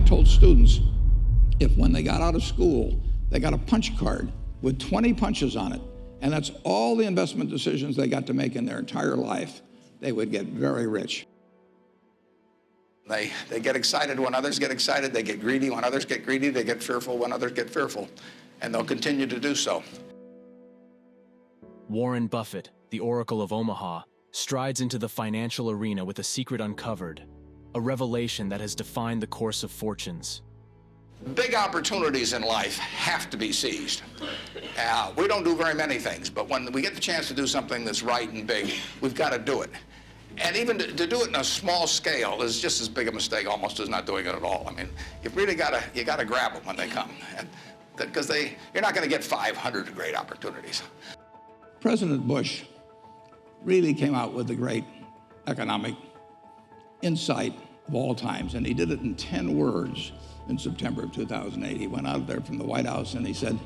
told students if when they got out of school, they got a punch card with 20 punches on it, and that's all the investment decisions they got to make in their entire life, they would get very rich. They get excited when others get excited. They get greedy when others get greedy. They get fearful when others get fearful. And they'll continue to do so. Warren Buffett, the Oracle of Omaha, strides into the financial arena with a secret uncovered, a revelation that has defined the course of fortunes. Big opportunities in life have to be seized. We don't do very many things, but when we get the chance to do something that's right and big, we've got to do it. And even to do it in a small scale is just as big a mistake almost as not doing it at all. I mean, you've really got to grab them when they come, because you're not going to get 500 great opportunities. President Bush really came out with the great economic insight of all times, and he did it in 10 words in September of 2008. He went out there from the White House and he said,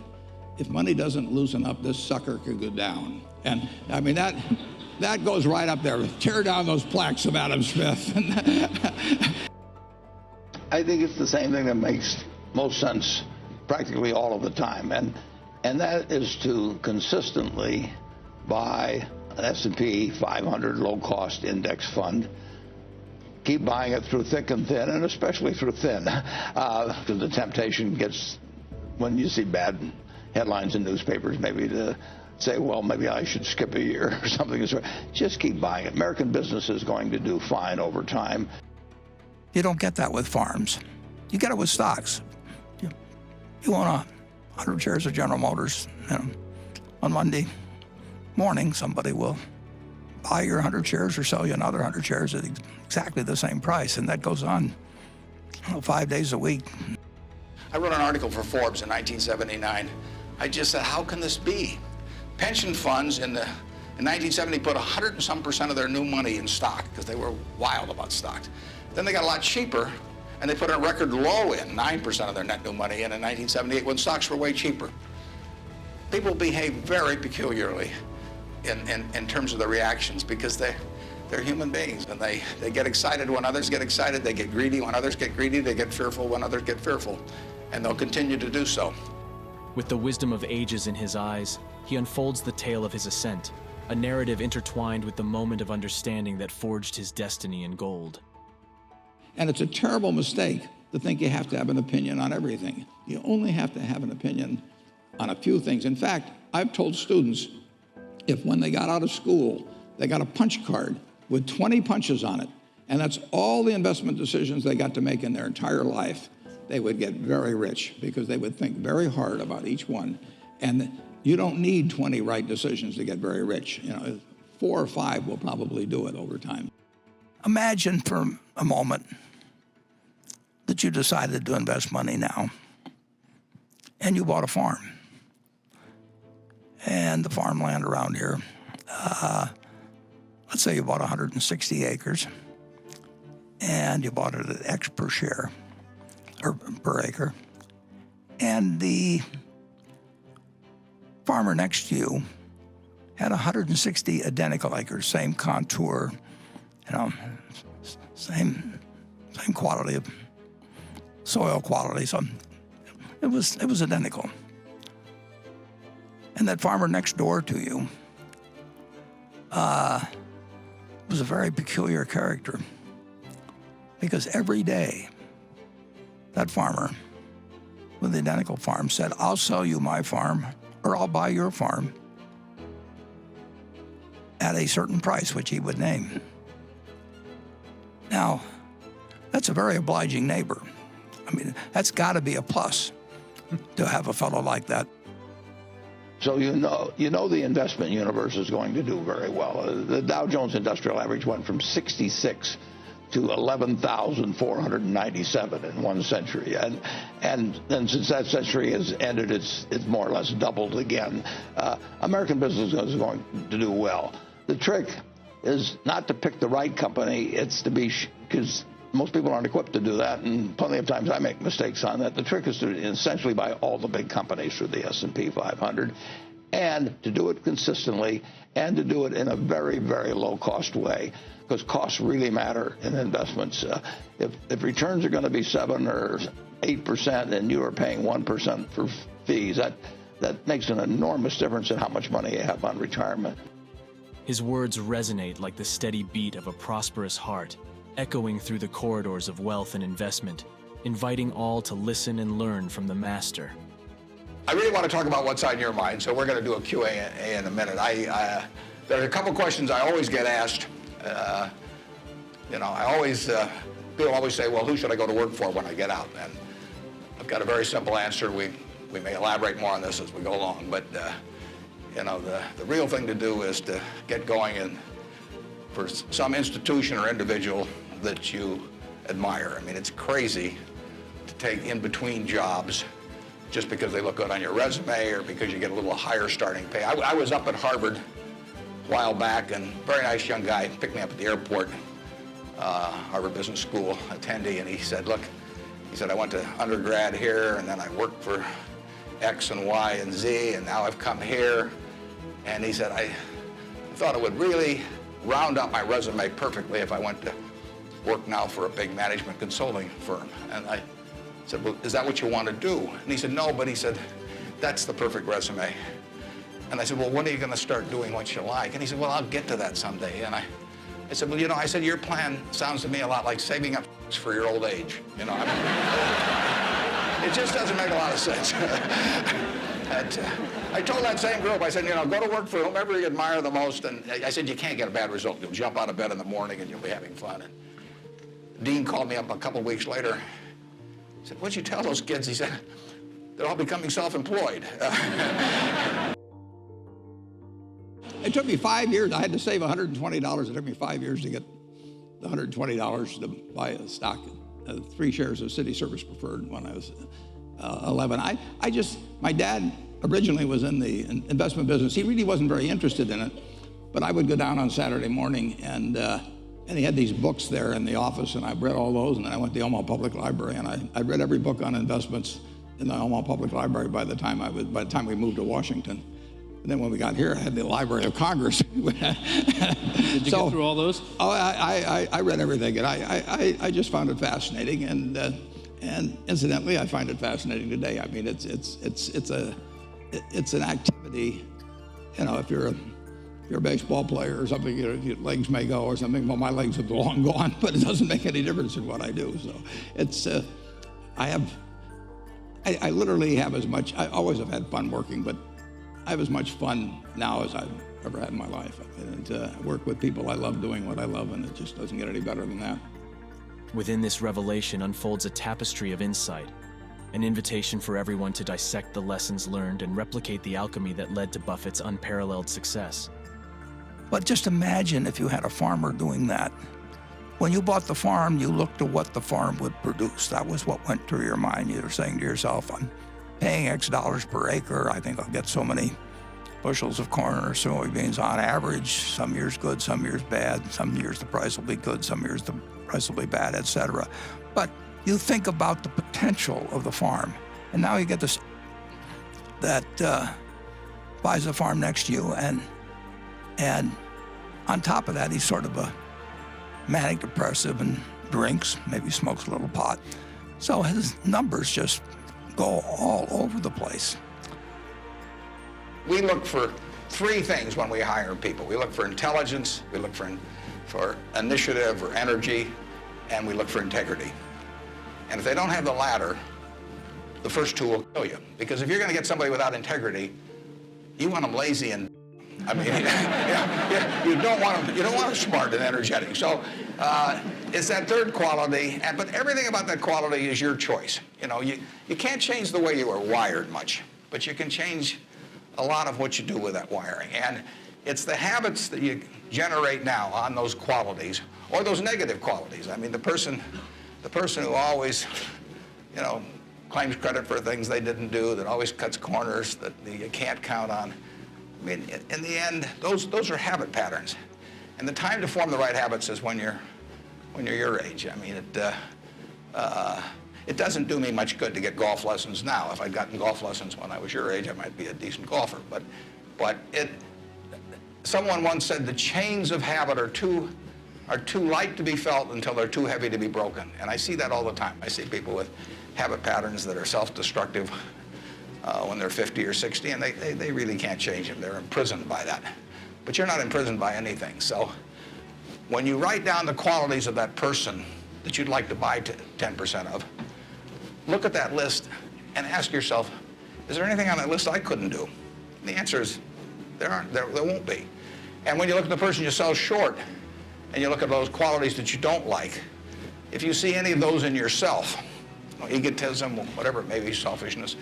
if money doesn't loosen up, this sucker could go down. And I mean, that goes right up there. Tear down those plaques of Adam Smith. I think it's the same thing that makes most sense practically all of the time. And that is to consistently buy an S&P 500 low-cost index fund. Keep buying it through thick and thin, and especially through thin, because the temptation gets, when you see bad headlines in newspapers, maybe to say, well, maybe I should skip a year or something. Just keep buying it. American business is going to do fine over time. You don't get that with farms. You get it with stocks. You own 100 shares of General Motors. On Monday morning, somebody will buy your 100 shares or sell you another 100 shares at exactly the same price, and that goes on 5 days a week. I wrote an article for Forbes in 1979. I just said, how can this be? Pension funds in 1970 put 100 and some % of their new money in stock because they were wild about stocks. Then they got a lot cheaper, and they put a record low in, 9% of their net new money in 1978 when stocks were way cheaper. People behave very peculiarly in terms of the reactions because they're human beings, and they get excited when others get excited. They get greedy when others get greedy. They get fearful when others get fearful, and they'll continue to do so. With the wisdom of ages in his eyes, he unfolds the tale of his ascent, a narrative intertwined with the moment of understanding that forged his destiny in gold. And it's a terrible mistake to think you have to have an opinion on everything. You only have to have an opinion on a few things. In fact, I've told students, if when they got out of school, they got a punch card with 20 punches on it, and that's all the investment decisions they got to make in their entire life, they would get very rich because they would think very hard about each one. And you don't need 20 right decisions to get very rich. 4 or 5 will probably do it over time. Imagine for a moment that you decided to invest money now, and you bought a farm. And the farmland around here, let's say you bought 160 acres, and you bought it at X per share, or per acre. And the farmer next to you had 160 identical acres, same contour, same quality of soil quality. So it was identical. And that farmer next door to you was a very peculiar character, because every day that farmer with the identical farm said, I'll sell you my farm, or I'll buy your farm at a certain price, which he would name. Now, that's a very obliging neighbor. I mean, that's got to be a plus to have a fellow like that. So you know the investment universe is going to do very well. The Dow Jones Industrial Average went from 66 to 11,497 in 1 century, and then since that century has ended, it's more or less doubled again. American business is going to do well. The trick is not to pick the right company; it's to be, because most people aren't equipped to do that, and plenty of times I make mistakes on that. The trick is to essentially buy all the big companies through the S&P 500, and to do it consistently, and to do it in a very, very low-cost way, because costs really matter in investments. If returns are going to be 7 or 8% and you are paying 1% for fees, that makes an enormous difference in how much money you have on retirement. His words resonate like the steady beat of a prosperous heart, echoing through the corridors of wealth and investment, inviting all to listen and learn from the master. I really want to talk about what's on your mind, so we're going to do a Q&A in a minute. There are a couple questions I always get asked. People always say, well, who should I go to work for when I get out? And I've got a very simple answer. We may elaborate more on this as we go along, but the real thing to do is to get going and for some institution or individual that you admire. I mean, it's crazy to take in between jobs just because they look good on your resume or because you get a little higher starting pay. I was up at Harvard a while back, and a very nice young guy picked me up at the airport, Harvard Business School attendee, and he said, look, I went to undergrad here, and then I worked for X and Y and Z, and now I've come here. And he said, I thought it would really round up my resume perfectly if I went to work now for a big management consulting firm. And I said, well, is that what you want to do? And he said, no, but he said, that's the perfect resume. And I said, well, what are you going to start doing once you like? And he said, well, I'll get to that someday. And I said, well, your plan sounds to me a lot like saving up for your old age. It just doesn't make a lot of sense. I told that same group, I said, go to work for whomever you admire the most. And I said, you can't get a bad result. You'll jump out of bed in the morning and you'll be having fun. And Dean called me up a couple of weeks later. He said, what'd you tell those kids? He said, they're all becoming self-employed. It took me 5 years. I had to save $120. It took me 5 years to get the $120 to buy a stock, 3 shares of City Service Preferred when I was 11. My dad originally was in the investment business. He really wasn't very interested in it, but I would go down on Saturday morning and he had these books there in the office, and I read all those, and then I went to the Omaha Public Library, and I read every book on investments in the Omaha Public Library by the time we moved to Washington. And then when we got here, I had the Library of Congress. Did you get through all those? Oh, I read everything, and I just found it fascinating, and incidentally, I find it fascinating today. I mean, it's an activity. If you're a baseball player or something, your legs may go or something. Well, my legs are long gone, but it doesn't make any difference in what I do. So it's I literally have as much. I always have had fun working, but I have as much fun now as I've ever had in my life. And I work with people I love doing what I love, and it just doesn't get any better than that. Within this revelation unfolds a tapestry of insight, an invitation for everyone to dissect the lessons learned and replicate the alchemy that led to Buffett's unparalleled success. But just imagine if you had a farmer doing that. When you bought the farm, you looked to what the farm would produce. That was what went through your mind. You were saying to yourself, I'm paying X dollars per acre. I think I'll get so many bushels of corn or soybeans on average. Some years good, some years bad. Some years the price will be good, some years the price will be bad, etc. But you think about the potential of the farm. And now you get this that buys the farm next to you, and on top of that, he's sort of a manic depressive and drinks, maybe smokes a little pot. So his numbers just go all over the place. We look for 3 things when we hire people. We look for intelligence, we look for initiative or energy, and we look for integrity. And if they don't have the latter, the first 2 will kill you. Because if you're going to get somebody without integrity, you want them lazy and you don't want them smart and energetic. So it's that third quality, but everything about that quality is your choice. You can't change the way you are wired much, but you can change a lot of what you do with that wiring. And it's the habits that you generate now on those qualities, or those negative qualities. I mean, the person who always, claims credit for things they didn't do, that always cuts corners, that you can't count on. I mean, in the end, those are habit patterns. And the time to form the right habits is when you're your age. I mean, it doesn't do me much good to get golf lessons now. If I'd gotten golf lessons when I was your age, I might be a decent golfer. But But someone once said the chains of habit are too light to be felt until they're too heavy to be broken. And I see that all the time. I see people with habit patterns that are self-destructive when they're 50 or 60, and they really can't change them. They're imprisoned by that. But you're not imprisoned by anything. So when you write down the qualities of that person that you'd like to buy 10% of, look at that list and ask yourself, is there anything on that list I couldn't do? And the answer is there won't be. And when you look at the person you sell short and you look at those qualities that you don't like, if you see any of those in yourself, egotism, whatever it may be, selfishness,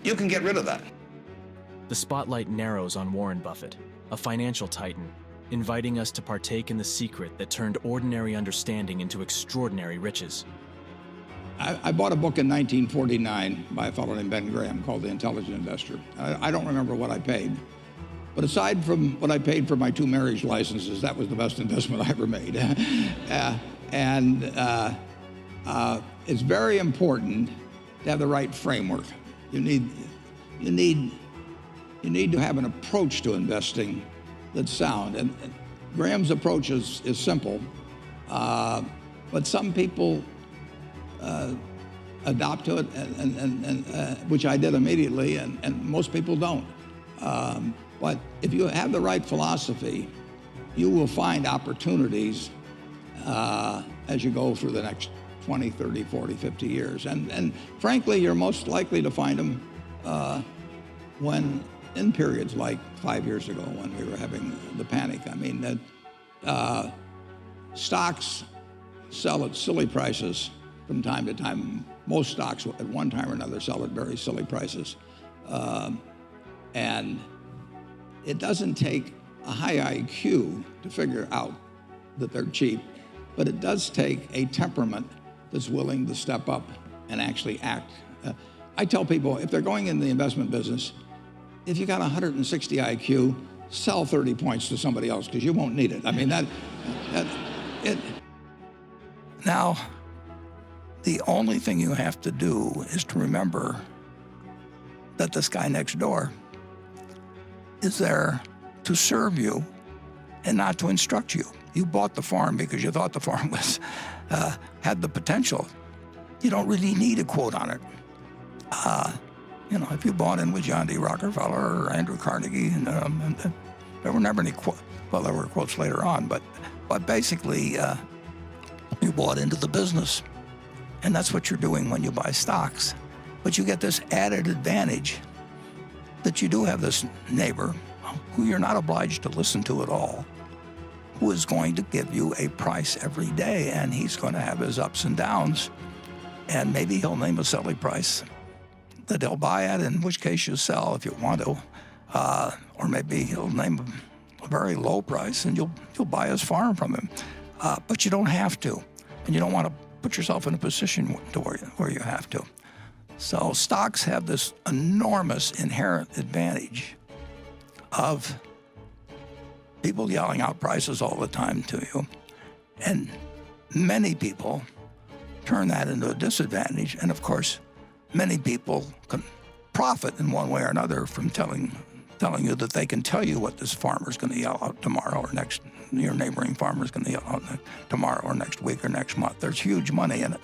you can get rid of that. The spotlight narrows on Warren Buffett, a financial titan, inviting us to partake in the secret that turned ordinary understanding into extraordinary riches. I bought a book in 1949 by a fellow named Ben Graham called The Intelligent Investor. I don't remember what I paid, but aside from what I paid for my 2 marriage licenses, that was the best investment I ever made. It's very important to have the right framework. You need to have an approach to investing that's sound. And Graham's approach is simple, but some people adopt to it, and which I did immediately, and most people don't. But if you have the right philosophy, you will find opportunities as you go through the next 20, 30, 40, 50 years. And frankly, you're most likely to find them when in periods like 5 years ago when we were having the panic. I mean, stocks sell at silly prices from time to time. Most stocks at one time or another sell at very silly prices. And it doesn't take a high IQ to figure out that they're cheap, but it does take a temperament that's willing to step up and actually act. I tell people, if they're going in the investment business, if you got 160 IQ, sell 30 points to somebody else because you won't need it. I mean, it. Now, the only thing you have to do is to remember that this guy next door is there to serve you and not to instruct you. You bought the farm because you thought the farm was had the potential. You don't really need a quote on it. If you bought in with John D. Rockefeller or Andrew Carnegie, and there were never any quotes. Well, there were quotes later on, but basically, you bought into the business, and that's what you're doing when you buy stocks. But you get this added advantage that you do have this neighbor who you're not obliged to listen to at all, who is going to give you a price every day, and he's going to have his ups and downs, and maybe he'll name a silly price that he'll buy at, in which case you sell if you want to, or maybe he'll name a very low price and you'll buy his farm from him, but you don't have to, and you don't want to put yourself in a position where you have to. So stocks have this enormous inherent advantage of people yelling out prices all the time to you, and many people turn that into a disadvantage, and of course, many people can profit in one way or another from telling you that they can tell you what this farmer's going to yell out tomorrow or next, your neighboring farmer's going to yell out tomorrow or next week or next month. There's huge money in it.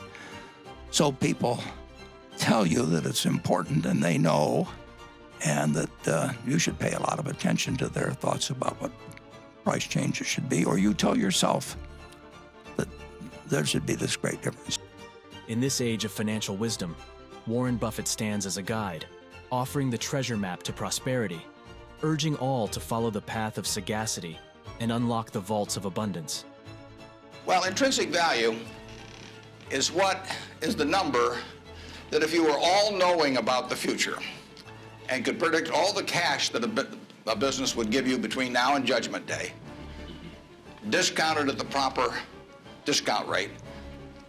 So people tell you that it's important and they know, and that you should pay a lot of attention to their thoughts about what price changes should be, or you tell yourself that there should be this great difference. In this age of financial wisdom, Warren Buffett stands as a guide, offering the treasure map to prosperity, urging all to follow the path of sagacity and unlock the vaults of abundance. Well, intrinsic value is the number that if you were all-knowing about the future and could predict all the cash that a business would give you between now and Judgment Day, discounted at the proper discount rate,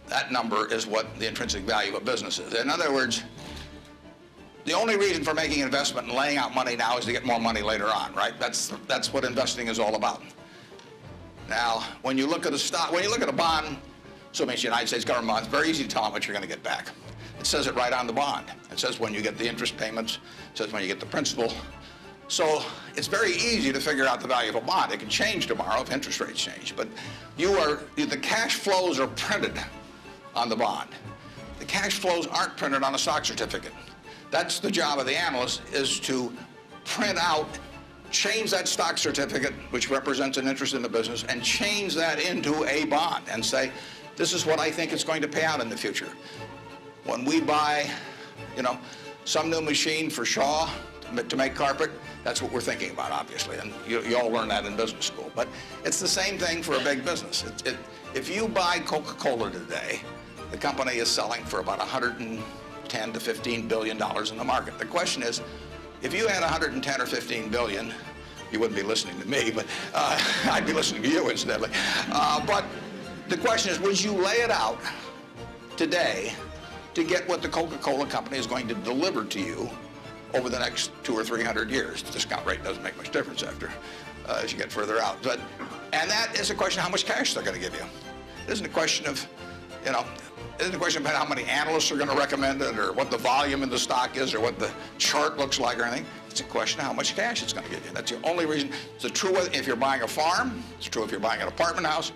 that number is what the intrinsic value of a business is. In other words, the only reason for making an investment and laying out money now is to get more money later on, right? That's what investing is all about. Now, when you look at a stock, when you look at a bond, so it's the United States government bond, it's very easy to tell how much you're going to get back. It says it right on the bond. It says when you get the interest payments, it says when you get the principal, So it's very easy to figure out the value of a bond. It can change tomorrow if interest rates change, but the cash flows are printed on the bond. The cash flows aren't printed on a stock certificate. That's the job of the analyst, is to print out, change that stock certificate, which represents an interest in the business, and change that into a bond and say, this is what I think it's going to pay out in the future. When we buy, some new machine for Shaw to make carpet, that's what we're thinking about, obviously, and you all learn that in business school. But it's the same thing for a big business. If you buy Coca-Cola today, the company is selling for about $110 to $15 billion in the market. The question is, if you had 110 or 15 billion, you wouldn't be listening to me, but I'd be listening to you incidentally. But the question is, would you lay it out today to get what the Coca-Cola company is going to deliver to you over the next 200 or 300 years? The discount rate doesn't make much difference as you get further out. And that is a question of how much cash they're going to give you. It isn't a question of, it isn't a question about how many analysts are going to recommend it or what the volume in the stock is or what the chart looks like or anything. It's a question of how much cash it's going to give you. That's the only reason. It's true if you're buying a farm. It's true if you're buying an apartment house.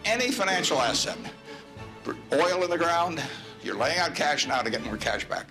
Any financial asset. Oil in the ground, you're laying out cash now to get more cash back.